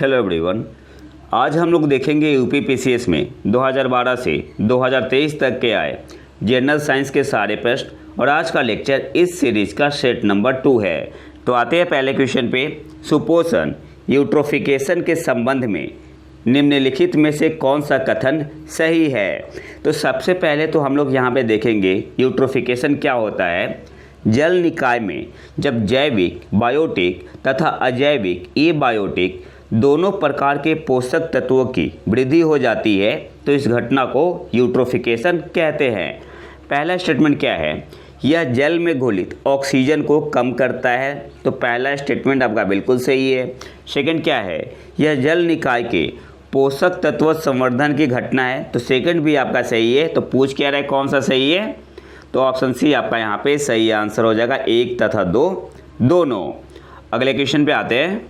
Hello everyone. आज हम लोग देखेंगे यूपी पीसीएस में 2012 से 2023 तक के आए जनरल साइंस के सारे प्रश्न और आज का लेक्चर इस सीरीज का सेट नंबर 2 है। तो आते हैं पहले क्वेश्चन पे। सुपोषण यूट्रोफिकेशन के संबंध में निम्नलिखित में से कौन सा कथन सही है। तो सबसे पहले तो हम लोग यहाँ पे देखेंगे यूट्रोफिकेशन क्या होता है। जल निकाय में जब जैविक बायोटिक तथा अजैविक एबायोटिक दोनों प्रकार के पोषक तत्वों की वृद्धि हो जाती है तो इस घटना को यूट्रोफिकेशन कहते हैं। पहला स्टेटमेंट क्या है, यह जल में घुलित ऑक्सीजन को कम करता है। तो पहला स्टेटमेंट आपका बिल्कुल सही है। सेकंड क्या है, यह जल निकाय के पोषक तत्व संवर्धन की घटना है। तो सेकंड भी आपका सही है। तो पूछ क्या रहा है कौन सा सही है, तो ऑप्शन सी आपका यहाँ पे सही आंसर हो जाएगा, 1 तथा 2 दोनों। अगले क्वेश्चन पे आते हैं।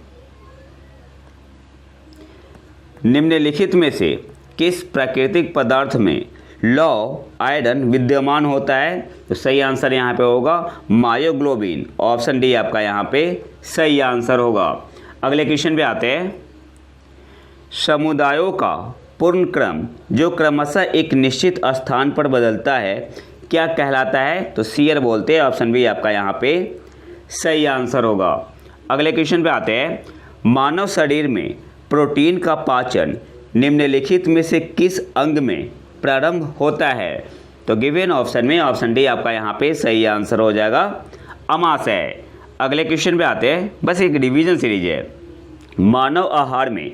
निम्नलिखित में से किस प्राकृतिक पदार्थ में लौ आयरन विद्यमान होता है। तो सही आंसर यहाँ पे होगा मायोग्लोबिन। ऑप्शन डी आपका यहाँ पे सही आंसर होगा। अगले क्वेश्चन पे आते हैं। समुदायों का पूर्ण क्रम जो क्रमशः एक निश्चित स्थान पर बदलता है क्या कहलाता है। तो सीयर बोलते हैं। ऑप्शन बी आपका यहाँ पे सही आंसर होगा। अगले क्वेश्चन पे आते हैं। मानव शरीर में प्रोटीन का पाचन निम्नलिखित में से किस अंग में प्रारंभ होता है। तो गिवन ऑप्शन में ऑप्शन डी आपका यहाँ पे सही आंसर हो जाएगा, अमाशय। अगले क्वेश्चन पे आते हैं। बस एक रिवीजन सीरीज है। मानव आहार में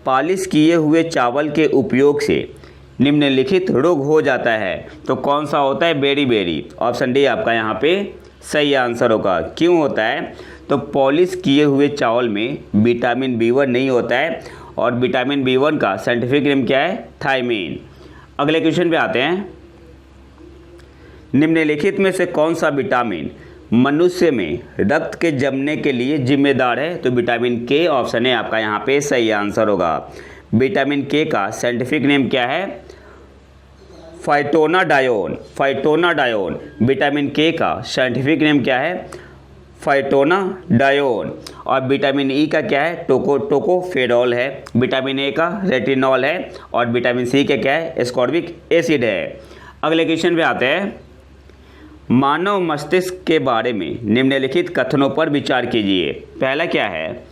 पालिश किए हुए चावल के उपयोग से निम्नलिखित रोग हो जाता है तो कौन सा होता है, बेरी। ऑप्शन डी आपका यहाँ पे सही आंसर होगा। क्यों होता है, तो पॉलिश किए हुए चावल में विटामिन B1 नहीं होता है और विटामिन B1 का साइंटिफिक नेम क्या है, थायमीन। अगले क्वेश्चन पे आते हैं। निम्नलिखित में से कौन सा विटामिन मनुष्य में रक्त के जमने के लिए जिम्मेदार है। तो विटामिन के। ऑप्शन है आपका यहाँ पे सही आंसर होगा। विटामिन के का साइंटिफिक नेम क्या है, फाइटोनाडायोन। विटामिन के का साइंटिफिक नेम क्या है, फाइटोनाडायोन। और विटामिन ई का क्या है, टोकोफेरॉल है। विटामिन ए का रेटिनॉल है और विटामिन सी का क्या है, एस्कॉर्बिक एसिड है। अगले क्वेश्चन पे आते हैं। मानव मस्तिष्क के बारे में निम्नलिखित कथनों पर विचार कीजिए। पहला क्या है,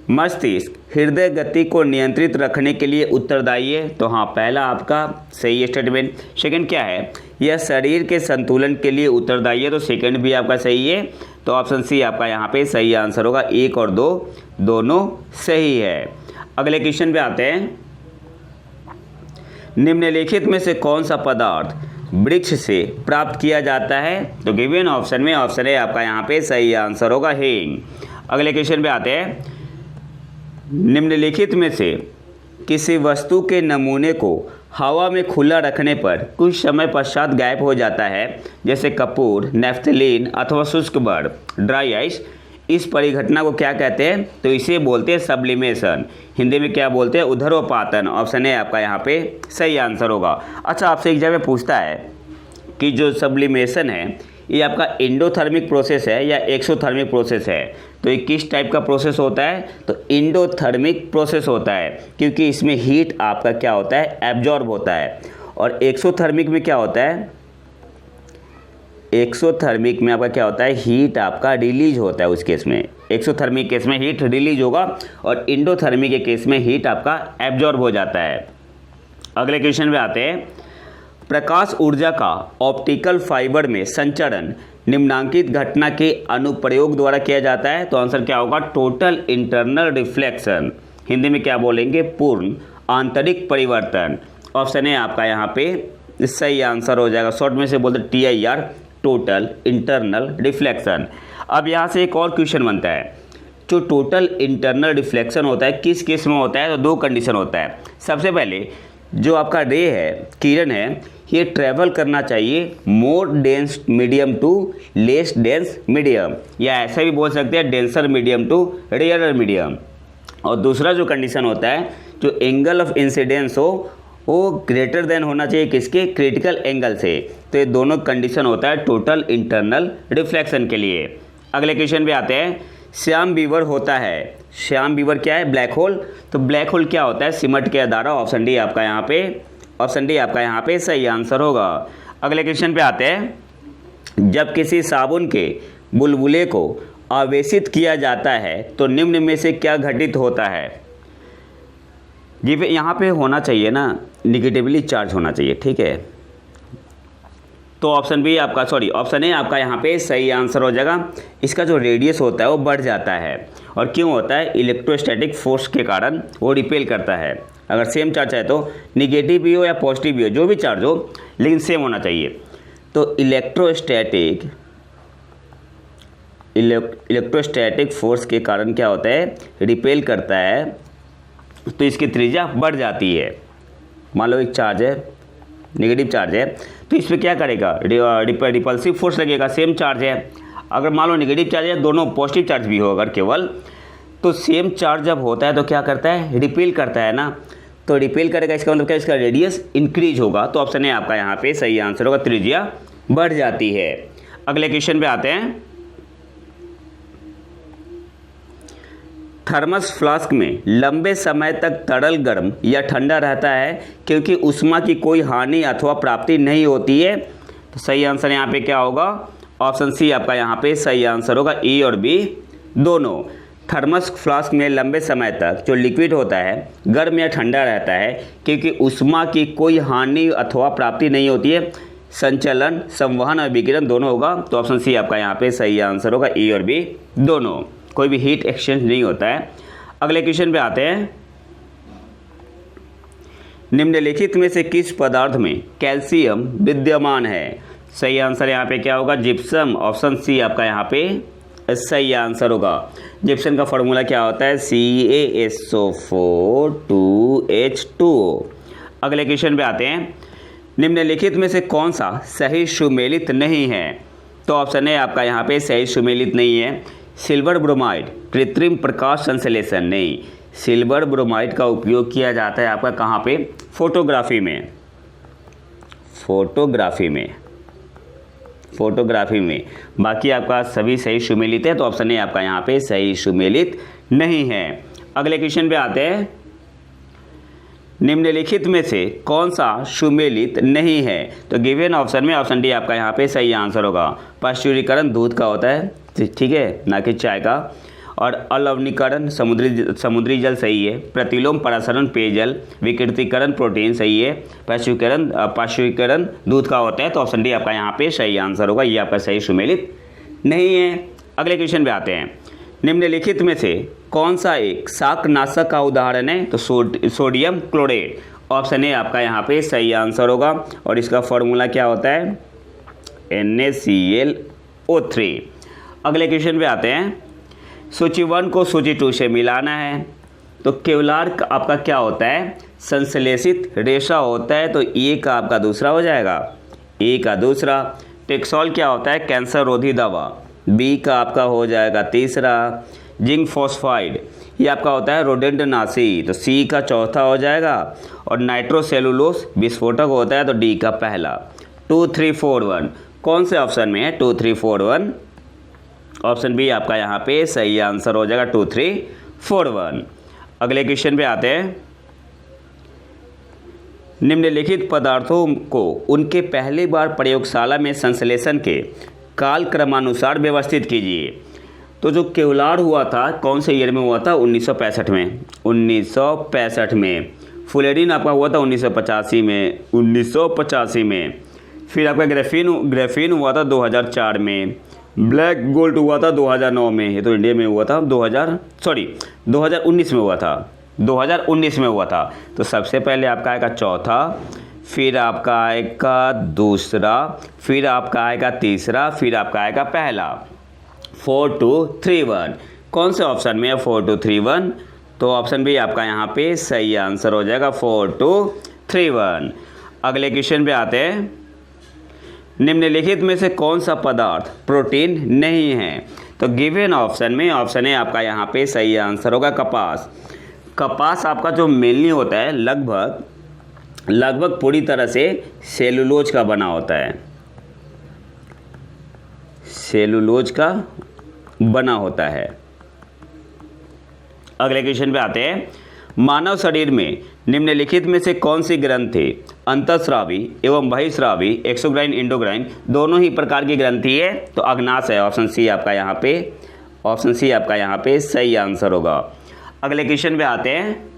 मस्तिष्क हृदय गति को नियंत्रित रखने के लिए उत्तरदायी है। तो हाँ, पहला आपका सही स्टेटमेंट। सेकंड क्या है, यह शरीर के संतुलन के लिए उत्तरदायी है। तो सेकंड भी आपका सही है। तो ऑप्शन सी आपका यहाँ पे सही आंसर होगा। 1 और 2 दोनों सही है। अगले क्वेश्चन पे आते हैं। निम्नलिखित में से कौन सा पदार्थ वृक्ष से प्राप्त किया जाता है। तो गिवन ऑप्शन में ऑप्शन है आपका यहाँ पे सही आंसर होगा, हींग। अगले क्वेश्चन पे आते हैं। निम्नलिखित में से किसी वस्तु के नमूने को हवा में खुला रखने पर कुछ समय पश्चात गायब हो जाता है, जैसे कपूर, नेफ्थलीन अथवा शुष्क बर्फ, ड्राई आइस। इस परिघटना को क्या कहते हैं, तो इसे बोलते हैं सब्लिमेशन। हिंदी में क्या बोलते हैं, उधरोपातन। ऑप्शन है आपका यहाँ पे सही आंसर होगा। अच्छा, आपसे एक जगह पूछता है कि जो सब्लिमेशन है ये आपका एंडोथर्मिक प्रोसेस है या एक्सोथर्मिक प्रोसेस है। तो ये किस टाइप का प्रोसेस होता है, तो एंडोथर्मिक प्रोसेस होता है, क्योंकि इसमें हीट आपका क्या होता है, एब्जॉर्ब होता है। और एक्सोथर्मिक में क्या होता है, एक्सोथर्मिक में आपका क्या होता है, हीट आपका रिलीज होता है। उस केस में एक्सोथर्मिक केस में हीट रिलीज होगा और एंडोथर्मिक के केस में हीट आपका एब्जॉर्ब हो जाता है। अगले क्वेश्चन पे आते हैं। प्रकाश ऊर्जा का ऑप्टिकल फाइबर में संचरण निम्नांकित घटना के अनुप्रयोग द्वारा किया जाता है। तो आंसर क्या होगा, टोटल इंटरनल रिफ्लेक्शन। हिंदी में क्या बोलेंगे, पूर्ण आंतरिक परिवर्तन। ऑप्शन है आपका यहाँ पे सही आंसर हो जाएगा। शॉर्ट में से बोलते TIR, टोटल इंटरनल रिफ्लेक्शन। अब यहाँ से एक और क्वेश्चन बनता है। जो टोटल इंटरनल रिफ्लेक्शन होता है किस केस में होता है, तो 2 कंडीशन होता है। सबसे पहले जो आपका रे है, किरण है, ये ट्रैवल करना चाहिए more dense medium to less dense medium, या ऐसा भी बोल सकते हैं denser medium to rarer medium. और दूसरा जो कंडीशन होता है, जो एंगल ऑफ इंसिडेंस हो वो ग्रेटर देन होना चाहिए किसके, क्रिटिकल एंगल से। तो ये दोनों कंडीशन होता है टोटल इंटरनल रिफ्लेक्शन के लिए। अगले क्वेश्चन पे आते हैं। श्याम बीवर होता है। श्याम बीवर क्या है? Black hole. तो ब्लैक होल क्या होता है? सिमट के द्वारा। ऑप्शन डी आपका यहाँ पे सही आंसर होगा। अगले क्वेश्चन पे आते हैं। जब किसी साबुन के बुलबुले को आवेशित किया जाता है तो निम्न में से क्या घटित होता है? जी यहाँ पे होना चाहिए ना, निगेटिवली चार्ज होना चाहिए, ठीक है। तो ऑप्शन ए आपका यहाँ पे सही आंसर हो जाएगा। इसका जो रेडियस होता है वो बढ़ जाता है। और क्यों होता है? इलेक्ट्रोस्टैटिक फोर्स के कारण वो रिपेल करता है। अगर सेम चार्ज है तो निगेटिव भी हो या पॉजिटिव भी हो, जो भी चार्ज हो, लेकिन सेम होना चाहिए। तो इलेक्ट्रोस्टैटिक फोर्स के कारण क्या होता है? रिपेल करता है, तो इसकी त्रिज्या बढ़ जाती है। मान लो एक चार्ज है, नेगेटिव चार्ज है, तो इस पर क्या करेगा? रिपल्सिव फोर्स लगेगा। सेम चार्ज है, अगर मान लो नेगेटिव चार्ज है, दोनों पॉजिटिव चार्ज भी हो अगर केवल, तो सेम चार्ज जब होता है तो क्या करता है? रिपेल करता है ना। तो रिपेल करेगा, इसका मतलब क्या? इसका रेडियस इंक्रीज होगा। तो ऑप्शन ए आपका यहाँ पे सही आंसर होगा, त्रिज्या बढ़ जाती है। अगले क्वेश्चन पे आते हैं। थर्मस फ्लास्क में लंबे समय तक तरल गर्म या ठंडा रहता है क्योंकि ऊष्मा की कोई हानि अथवा प्राप्ति नहीं होती है। तो सही आंसर यहाँ पे क्या होगा? ऑप्शन सी आपका यहाँ पे सही आंसर होगा, ए और बी दोनों। थर्मस फ्लास्क में लंबे समय तक जो लिक्विड होता है गर्म या ठंडा रहता है क्योंकि ऊष्मा की कोई हानि अथवा प्राप्ति नहीं होती है। संचलन, संवहन और विकिरण दोनों होगा। तो ऑप्शन सी आपका यहाँ पे सही आंसर होगा, ए और बी दोनों। कोई भी हीट एक्सचेंज नहीं होता है। अगले क्वेश्चन पे आते हैं। निम्नलिखित में से किस पदार्थ में कैल्शियम विद्यमान है? सही आंसर यहाँ पे क्या होगा? जिप्सम। ऑप्शन सी आपका यहाँ पे सही आंसर होगा। जिप्सम का फॉर्मूला क्या होता है? CaSO4 2H2O। अगले क्वेश्चन पे आते हैं। निम्नलिखित में से कौन सा सही सुमेलित नहीं है? तो ऑप्शन ए आपका यहाँ पे सही सुमेलित नहीं है। सिल्वर ब्रोमाइड कृत्रिम प्रकाश संश्लेषण नहीं। सिल्वर ब्रोमाइड का उपयोग किया जाता है आपका कहाँ पे? फोटोग्राफी में। बाकी आपका सभी सही सुमेलित है। तो ऑप्शन ए आपका यहाँ पे सही सुमेलित नहीं है। अगले क्वेश्चन पे आते हैं। निम्नलिखित में से कौन सा सुमेलित नहीं है? तो गिवन ऑप्शन में ऑप्शन डी आपका यहाँ पे सही आंसर होगा। पाश्चुरीकरण दूध का होता है, ठीक है, ना कि चाय का। और अलवणीकरण समुद्री जल सही है। प्रतिलोम परासरण पेयजल। विकृतीकरण प्रोटीन सही है। पाश्चुरीकरण दूध का होता है। तो ऑप्शन डी आपका यहाँ पे सही आंसर होगा, ये आपका सही सुमेलित नहीं है। अगले क्वेश्चन पे आते हैं। निम्नलिखित में से कौन सा एक शाकनाशक का उदाहरण है? तो सोडियम क्लोराइड। ऑप्शन ए आपका यहाँ पे सही आंसर होगा। और इसका फॉर्मूला क्या होता है? NaClO3। अगले क्वेश्चन पे आते हैं। सूची 1 को सूची 2 से मिलाना है। तो केवलार आपका क्या होता है? संश्लेषित रेशा होता है। तो ए का आपका दूसरा हो जाएगा, ए का दूसरा। टेक्सोल क्या होता है? कैंसर रोधी दवा। बी का आपका हो जाएगा तीसरा। जिंक फॉस्फाइड ये आपका होता है रोडेंटनाशी। तो सी का चौथा हो जाएगा। और नाइट्रोसेलुलोस विस्फोटक होता है। तो डी का पहला। 2, 3, 4, 1 कौन से ऑप्शन में है? 2, 3, 4, 1। ऑप्शन बी आपका यहाँ पे सही आंसर हो जाएगा, 2, 3, 4, 1। अगले क्वेश्चन पे आते हैं। निम्नलिखित पदार्थों को उनके पहली बार प्रयोगशाला में संश्लेषण के काल क्रमानुसार व्यवस्थित कीजिए। तो जो केवलार हुआ था कौन से ईयर में हुआ था? 1965 में। 1965 में। फुलेरिन आपका हुआ था 1985 में। फिर आपका ग्रेफीन हुआ था 2004 में। ब्लैक गोल्ड हुआ था 2009 में। ये तो इंडिया में हुआ था 2019 में हुआ था। 2019 में हुआ था। तो सबसे पहले आपका आएगा चौथा, फिर आपका आएगा दूसरा, फिर आपका आएगा तीसरा, फिर आपका आएगा पहला। 4, 2, 3, 1 कौन से ऑप्शन में है? 4, 2, 3, 1। तो ऑप्शन बी आपका यहाँ पे सही आंसर हो जाएगा, 4, 2, 3, 1। अगले क्वेश्चन पे आते हैं। निम्नलिखित में से कौन सा पदार्थ प्रोटीन नहीं है? तो गिवन ऑप्शन में ऑप्शन ए आपका यहाँ पे सही आंसर होगा, कपास। कपास आपका जो मेनली होता है लगभग पूरी तरह से सेलुलोज का बना होता है। सेलुलोज का बना होता है, अगले क्वेश्चन पे आते हैं, मानव शरीर में निम्नलिखित में से कौन सी ग्रंथि अंतःस्रावी एवं बहिःस्रावी एक्सोक्राइन इंडोक्राइन दोनों ही प्रकार की ग्रंथि है? तो अग्नाशय है, ऑप्शन सी आपका यहाँ पे सही आंसर होगा। अगले क्वेश्चन पे आते हैं,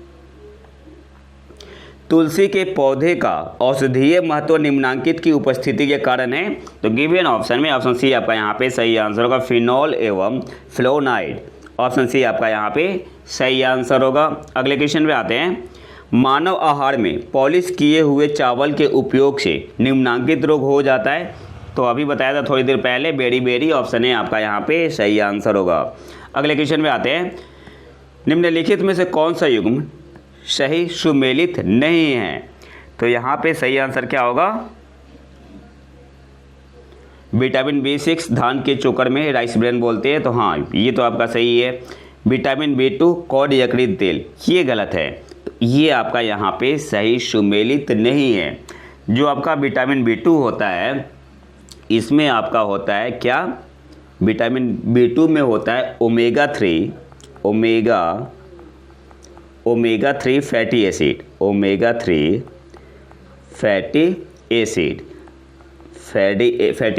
तुलसी के पौधे का औषधीय महत्व निम्नांकित की उपस्थिति के कारण है? तो गिवन ऑप्शन में ऑप्शन सी आपका यहाँ पे सही आंसर होगा, फिनॉल एवं फ्लोनाइड। ऑप्शन सी आपका यहाँ पे सही आंसर होगा। अगले क्वेश्चन पे आते हैं, मानव आहार में पॉलिश किए हुए चावल के उपयोग से निम्नांकित रोग हो जाता है? तो अभी बताया था थोड़ी देर पहले, बेरी। ऑप्शन ए आपका यहाँ पे सही आंसर होगा। अगले क्वेश्चन पे आते हैं, निम्नलिखित में से कौन सा युग्म सही सुमेलित नहीं है? तो यहाँ पे सही आंसर क्या होगा? विटामिन B6 धान के चोकर में राइस ब्रेन बोलते हैं, तो हाँ ये तो आपका सही है। विटामिन B2 कॉड यकृत तेल, ये गलत है, तो ये आपका यहाँ पे सही सुमेलित नहीं है। जो आपका विटामिन B2 होता है, इसमें आपका होता है क्या? विटामिन B2 में होता है ओमेगा 3 फैटी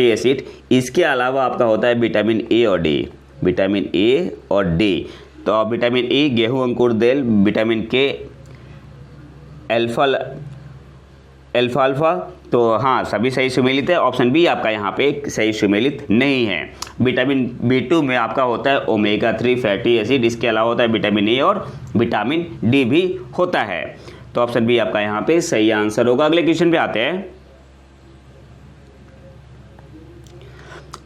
एसिड। इसके अलावा आपका होता है विटामिन ए और डी। तो आप विटामिन ई गेहूं अंकुर दाल, विटामिन के अल्फाल्फा, तो हाँ सभी सही सुमेलित है। ऑप्शन बी आपका यहाँ पे सही सुमेलित नहीं है। विटामिन B2 में आपका होता है ओमेगा 3 फैटी एसिड, इसके अलावा होता है विटामिन ए और विटामिन डी भी होता है। तो ऑप्शन बी आपका यहाँ पे सही आंसर होगा। अगले क्वेश्चन पे आते हैं,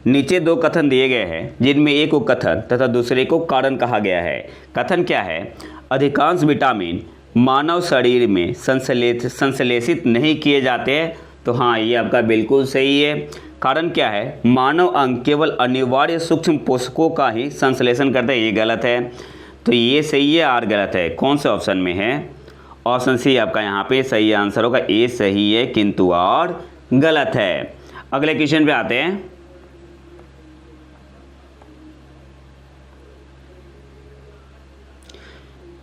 नीचे दो कथन दिए गए हैं जिनमें एक को कथन तथा दूसरे को कारण कहा गया है। कथन क्या है? अधिकांश विटामिन मानव शरीर में संश्लेषित नहीं किए जाते हैं, तो हाँ ये आपका बिल्कुल सही है। कारण क्या है? मानव अंग केवल अनिवार्य सूक्ष्म पोषकों का ही संश्लेषण करते हैं, ये गलत है। तो ये सही है, आर गलत है। कौन से ऑप्शन में है? ऑप्शन सी आपका यहाँ पे सही आंसर होगा, ए सही है किंतु आर गलत है। अगले क्वेश्चन पे आते हैं,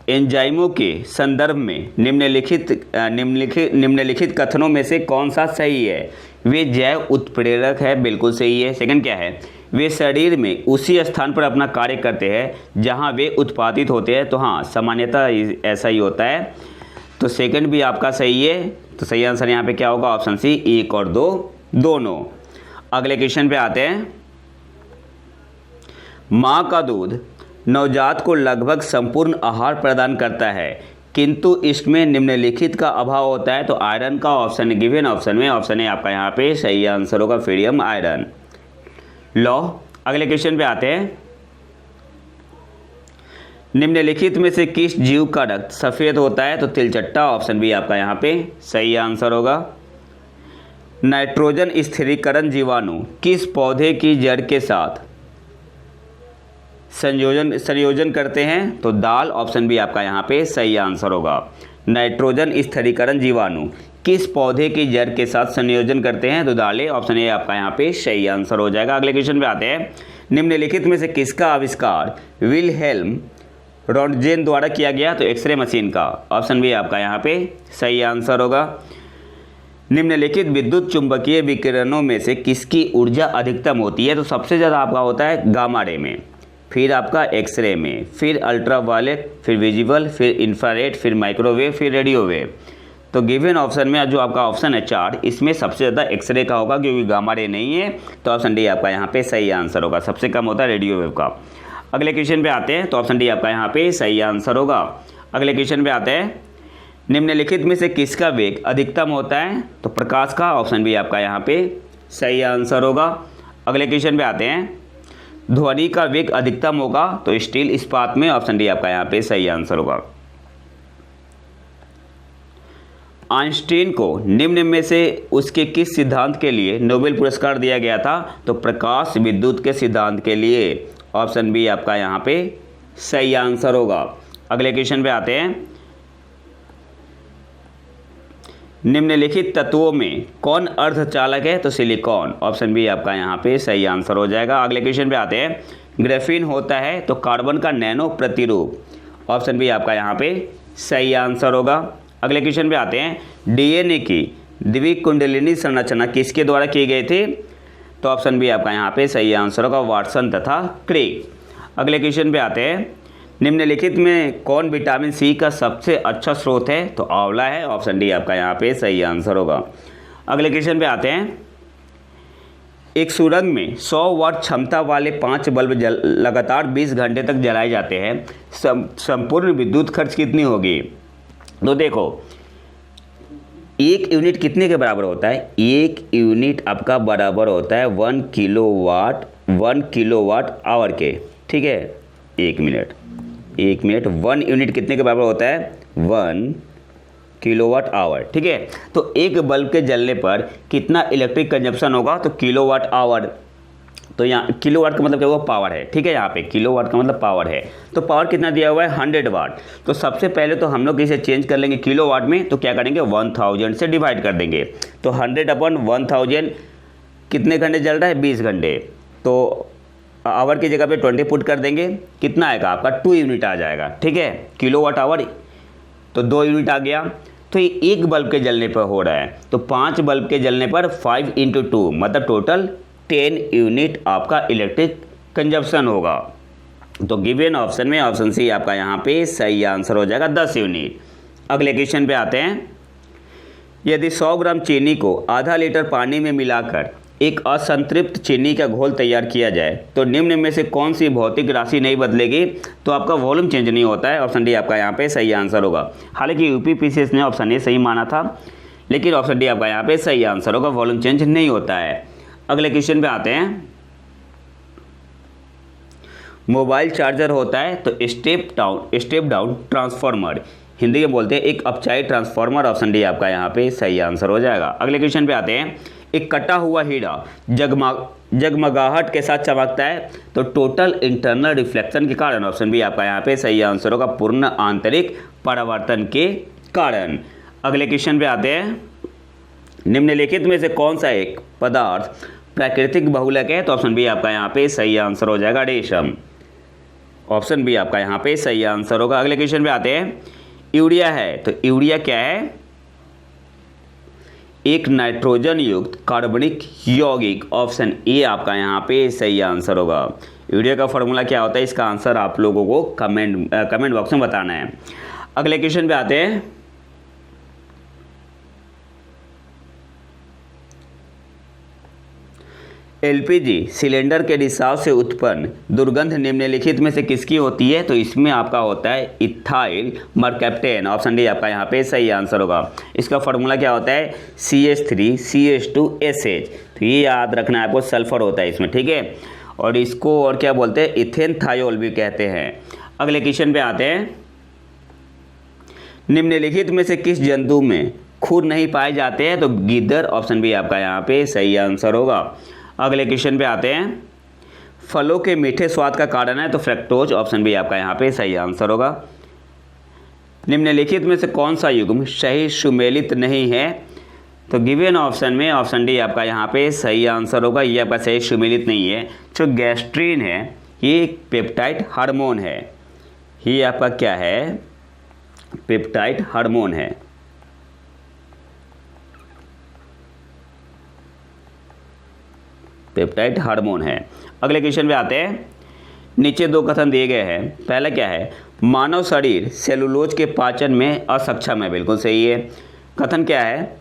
एंजाइमों के संदर्भ में निम्नलिखित कथनों में से कौन सा सही है? वे जैव उत्प्रेरक है, बिल्कुल सही है। सेकंड क्या है? वे शरीर में उसी स्थान पर अपना कार्य करते हैं जहां वे उत्पादित होते हैं, तो हाँ सामान्यतः ऐसा ही होता है। तो सेकंड भी आपका सही है। तो सही आंसर यहाँ पे क्या होगा? ऑप्शन सी 1 और 2 दोनों। अगले क्वेश्चन पे आते हैं, माँ का दूध नवजात को लगभग संपूर्ण आहार प्रदान करता है, किंतु इसमें निम्नलिखित का अभाव होता है। तो आयरन का ऑप्शन गिवन ऑप्शन में ऑप्शन है आपका यहाँ पे सही आंसर होगा, फेरियम आयरन। लो अगले क्वेश्चन पे आते हैं, निम्नलिखित में से किस जीव का रक्त सफ़ेद होता है? तो तिलचट्टा, ऑप्शन बी आपका यहाँ पे सही आंसर होगा। नाइट्रोजन स्थिरीकरण जीवाणु किस पौधे की जड़ के साथ संयोजन करते हैं? तो दाल, ऑप्शन बी आपका यहाँ पे सही आंसर होगा। नाइट्रोजन स्थिरीकरण जीवाणु किस पौधे की जड़ के साथ संयोजन करते हैं? तो दालें, ऑप्शन ए आपका यहाँ पे सही आंसर हो जाएगा। अगले क्वेश्चन पे आते हैं, निम्नलिखित में से किसका आविष्कार विलहेल्म रॉन्टजेन द्वारा किया गया? तो एक्सरे मशीन का, ऑप्शन बी आपका यहाँ पे सही आंसर होगा। निम्नलिखित विद्युत चुंबकीय विकिरणों में से किसकी ऊर्जा अधिकतम होती है? तो सबसे ज़्यादा आपका होता है गामा रे में, फिर आपका एक्सरे में, फिर अल्ट्रावायलेट, फिर विजिबल, फिर इंफ्रारेड, फिर माइक्रोवेव, फिर रेडियोवेव। तो गिवन ऑप्शन में जो आपका ऑप्शन है 4, इसमें सबसे ज़्यादा एक्सरे का होगा क्योंकि गामा रे नहीं है। तो ऑप्शन डी आपका यहाँ पे सही आंसर होगा। सबसे कम होता है रेडियोवेव का। अगले क्वेश्चन पे आते हैं, तो ऑप्शन डी आपका यहाँ पे सही आंसर होगा। अगले क्वेश्चन पे आते हैं, निम्नलिखित में से किसका वेग अधिकतम होता है? तो प्रकाश का, ऑप्शन बी आपका यहाँ पे सही आंसर होगा। अगले क्वेश्चन पे आते हैं, ध्वनि का वेग अधिकतम होगा तो स्टील इस्पात में, ऑप्शन डी आपका यहाँ पे सही आंसर होगा। आइंस्टीन को निम्न में से उसके किस सिद्धांत के लिए नोबेल पुरस्कार दिया गया था? तो प्रकाश विद्युत के सिद्धांत के लिए, ऑप्शन बी आपका यहाँ पे सही आंसर होगा। अगले क्वेश्चन पे आते हैं, निम्नलिखित तत्वों में कौन अर्धचालक है? तो सिलिकॉन, ऑप्शन बी आपका यहाँ पे सही आंसर हो जाएगा। अगले क्वेश्चन पे आते हैं, ग्रेफीन होता है तो कार्बन का नैनो प्रतिरूप, ऑप्शन बी आपका यहाँ पे सही आंसर होगा। अगले क्वेश्चन पे आते हैं। डीएनए की द्विकुंडलिनी संरचना किसके द्वारा की गई थी? तो ऑप्शन बी आपका यहाँ पे सही आंसर होगा, वाटसन तथा क्रिक। अगले क्वेश्चन पे आते हैं। निम्नलिखित में कौन विटामिन सी का सबसे अच्छा स्रोत है? तो आंवला है, ऑप्शन डी आपका यहाँ पे सही आंसर होगा। अगले क्वेश्चन पे आते हैं। एक सुरंग में 100 वाट क्षमता वाले 5 बल्ब लगातार 20 घंटे तक जलाए जाते हैं। संपूर्ण विद्युत खर्च कितनी होगी? तो देखो, एक यूनिट कितने के बराबर होता है? एक यूनिट आपका बराबर होता है 1 किलोवाट आवर के, ठीक है। एक मिनट 1 यूनिट कितने के बराबर होता है? 1 किलोवाट आवर, ठीक है। तो एक बल्ब के जलने पर कितना इलेक्ट्रिक कंजप्शन होगा? तो किलोवाट आवर। तो यहाँ किलोवाट का मतलब क्या हुआ? पावर है, ठीक है। यहाँ पे किलोवाट का मतलब पावर है। तो पावर कितना दिया हुआ है? 100 वाट। तो सबसे पहले तो हम लोग इसे चेंज कर लेंगे किलोवाट में, तो क्या करेंगे? 1000 से डिवाइड कर देंगे। तो 100/1000 कितने घंटे जल रहा है? 20 घंटे। तो आवर की जगह पे 20 पुट कर देंगे, कितना आएगा आपका? 2 यूनिट आ जाएगा, ठीक है। किलोवाट आवर तो 2 यूनिट आ गया। तो ये एक बल्ब के जलने पर हो रहा है, तो 5 बल्ब के जलने पर 5 × 2 मतलब टोटल 10 यूनिट आपका इलेक्ट्रिक कंजप्शन होगा। तो गिवन ऑप्शन में ऑप्शन सी आपका यहाँ पे सही आंसर हो जाएगा, 10 यूनिट। अगले क्वेश्चन पे आते हैं। यदि 100 ग्राम चीनी को आधा लीटर पानी में मिलाकर एक असंतृप्त चीनी का घोल तैयार किया जाए तो निम्न में से कौन सी भौतिक राशि नहीं बदलेगी? तो आपका वॉल्यूम चेंज नहीं होता है, ऑप्शन डी आपका यहाँ पे सही आंसर होगा। हालांकि यूपीपीसीएस ने ऑप्शन ए सही माना था, लेकिन ऑप्शन डी आपका यहाँ पे सही आंसर होगा, वॉल्यूम चेंज नहीं होता है। अगले क्वेश्चन पे आते हैं। मोबाइल चार्जर होता है तो स्टेप डाउन ट्रांसफार्मर हिंदी में बोलते हैं एक अपचाई ट्रांसफार्मर, ऑप्शन डी आपका यहाँ पे सही आंसर हो जाएगा। अगले क्वेश्चन पे आते हैं। एक कटा हुआ हीरा जगमगाहट के साथ चमकता है तो टोटल इंटरनल रिफ्लेक्शन के कारण, ऑप्शन बी आपका यहाँ पे सही आंसर होगा, पूर्ण आंतरिक परावर्तन के कारण। अगले क्वेश्चन पे आते हैं। निम्नलिखित में से कौन सा एक पदार्थ प्राकृतिक बहुलक है? तो ऑप्शन बी आपका यहाँ पे सही आंसर हो जाएगा, रेशम। ऑप्शन बी आपका यहाँ पे सही आंसर होगा। अगले क्वेश्चन पे आते हैं। यूरिया है तो यूरिया क्या है? एक नाइट्रोजन युक्त कार्बनिक यौगिक, ऑप्शन ए आपका यहाँ पे सही आंसर होगा। यूरिया का फॉर्मूला क्या होता है? इसका आंसर आप लोगों को कमेंट बॉक्स में बताना है। अगले क्वेश्चन पे आते हैं। एलपीजी सिलेंडर के रिसाव से उत्पन्न दुर्गंध निम्नलिखित में से किसकी होती है? तो इसमें आपका होता है इथाइल मरकैप्टेन, ऑप्शन डी आपका यहाँ पे सही आंसर होगा। इसका फॉर्मूला क्या होता है? CH3CH2SH। तो ये याद रखना है आपको, सल्फर होता है इसमें, ठीक है। और इसको और क्या बोलते हैं? इथेन थायोल भी कहते हैं। अगले क्वेश्चन पे आते हैं। निम्नलिखित में से किस जंतु में खुर नहीं पाए जाते हैं? तो गीदड़, ऑप्शन बी आपका यहाँ पे सही आंसर होगा। अगले क्वेश्चन पे आते हैं। फलों के मीठे स्वाद का कारण है तो फ्रक्टोज, ऑप्शन बी आपका यहाँ पे सही आंसर होगा। निम्नलिखित में से कौन सा युग्म सही सुमेलित नहीं है? तो गिवन ऑप्शन में ऑप्शन डी आपका यहाँ पे सही आंसर होगा, ये आपका सही सुमेलित नहीं है। जो गैस्ट्रीन है ये पेप्टाइड हार्मोन है, ये आपका क्या है? पेप्टाइड हार्मोन है। पेप्टाइड हार्मोन है। अगले क्वेश्चन पे आते हैं। नीचे 2 कथन दिए गए हैं। पहला क्या है? मानव शरीर सेलुलोज के पाचन में असक्षम है, बिल्कुल सही है। कथन क्या है?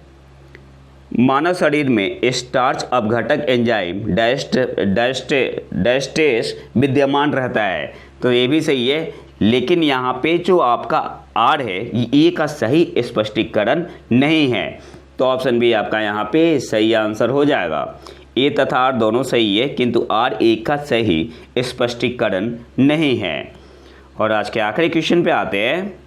मानव शरीर में स्टार्च अपघटक एंजाइम डायस्टेस विद्यमान रहता है, तो ये भी सही है। लेकिन यहाँ पे जो आपका आर है ये का सही स्पष्टीकरण नहीं है, तो ऑप्शन बी आपका यहाँ पे सही आंसर हो जाएगा। ए तथा आर दोनों सही है, किंतु आर एक का सही स्पष्टीकरण नहीं है। और आज के आखिरी क्वेश्चन पे आते हैं।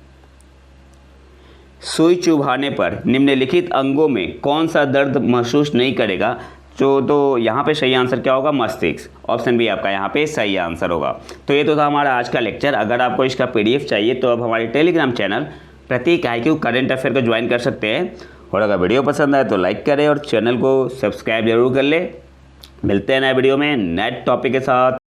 सुई चुभाने पर निम्नलिखित अंगों में कौन सा दर्द महसूस नहीं करेगा? तो यहाँ पे सही आंसर क्या होगा? मस्तिष्क, ऑप्शन बी आपका यहाँ पे सही आंसर होगा। तो ये तो था हमारा आज का लेक्चर। अगर आपको इसका PDF चाहिए तो अब हमारे टेलीग्राम चैनल प्रतीक IQ करंट अफेयर को ज्वाइन कर सकते हैं। और अगर वीडियो पसंद आए तो लाइक करें और चैनल को सब्सक्राइब जरूर कर ले। मिलते हैं नए वीडियो में नए टॉपिक के साथ।